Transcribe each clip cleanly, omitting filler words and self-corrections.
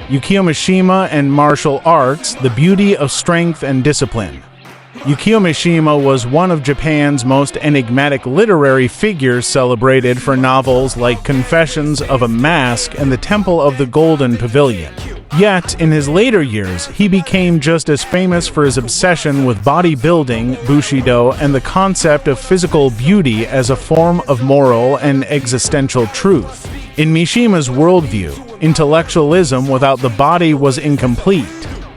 Yukio Mishima and martial arts, the beauty of strength and discipline. Yukio Mishima was one of Japan's most enigmatic literary figures, celebrated for novels like Confessions of a Mask and The Temple of the Golden Pavilion. Yet, in his later years, he became just as famous for his obsession with bodybuilding, Bushido, and the concept of physical beauty as a form of moral and existential truth. In Mishima's worldview, intellectualism without the body was incomplete.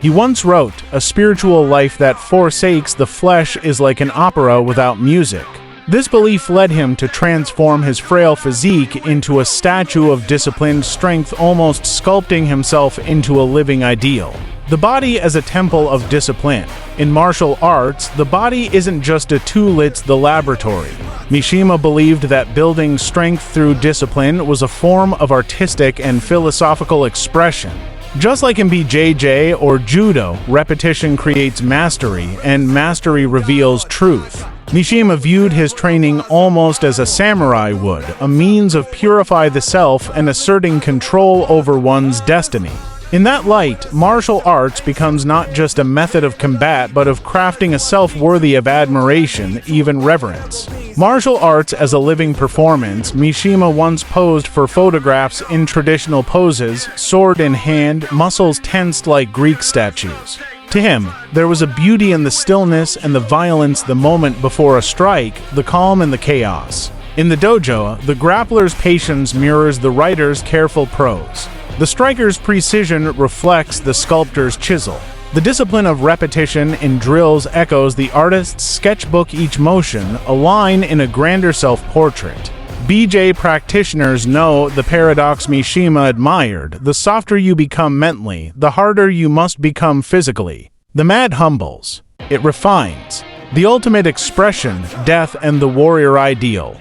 He once wrote, "A spiritual life that forsakes the flesh is like an opera without music." This belief led him to transform his frail physique into a statue of disciplined strength, almost sculpting himself into a living ideal. The body as a temple of discipline. In martial arts, the body isn't just a tool, it's the laboratory. Mishima believed that building strength through discipline was a form of artistic and philosophical expression. Just like in BJJ or Judo, repetition creates mastery, and mastery reveals truth. Mishima viewed his training almost as a samurai would, a means of purify the self and asserting control over one's destiny. In that light, martial arts becomes not just a method of combat, but of crafting a self worthy of admiration, even reverence. Martial arts as a living performance. Mishima once posed for photographs in traditional poses, sword in hand, muscles tensed like Greek statues. To him, there was a beauty in the stillness and the violence, the moment before a strike, the calm and the chaos. In the dojo, the grappler's patience mirrors the writer's careful prose. The striker's precision reflects the sculptor's chisel. The discipline of repetition in drills echoes the artist's sketchbook, each motion, a line in a grander self-portrait. BJ practitioners know the paradox Mishima admired: the softer you become mentally, the harder you must become physically. The mat humbles. It refines. The ultimate expression, death and the warrior ideal.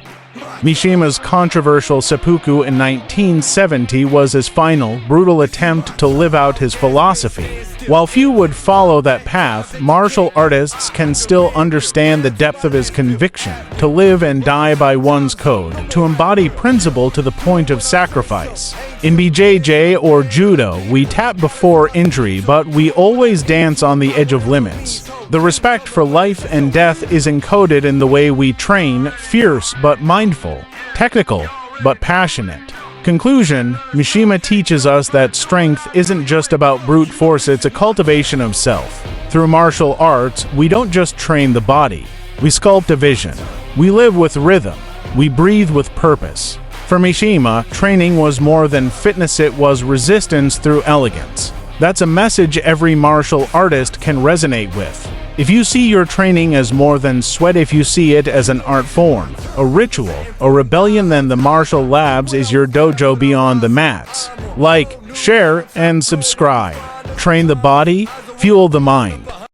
Mishima's controversial seppuku in 1970 was his final, brutal attempt to live out his philosophy. While few would follow that path, martial artists can still understand the depth of his conviction, to live and die by one's code, to embody principle to the point of sacrifice. In BJJ or Judo, we tap before injury, but we always dance on the edge of limits. The respect for life and death is encoded in the way we train, fierce but mindful, technical but passionate. Conclusion: Mishima teaches us that strength isn't just about brute force, it's a cultivation of self. Through martial arts, we don't just train the body, we sculpt a vision. We live with rhythm, we breathe with purpose. For Mishima, training was more than fitness, it was resistance through elegance. That's a message every martial artist can resonate with. If you see your training as more than sweat, if you see it as an art form, a ritual, a rebellion, then the Martial Labs is your dojo beyond the mats. Like, share, and subscribe. Train the body, fuel the mind.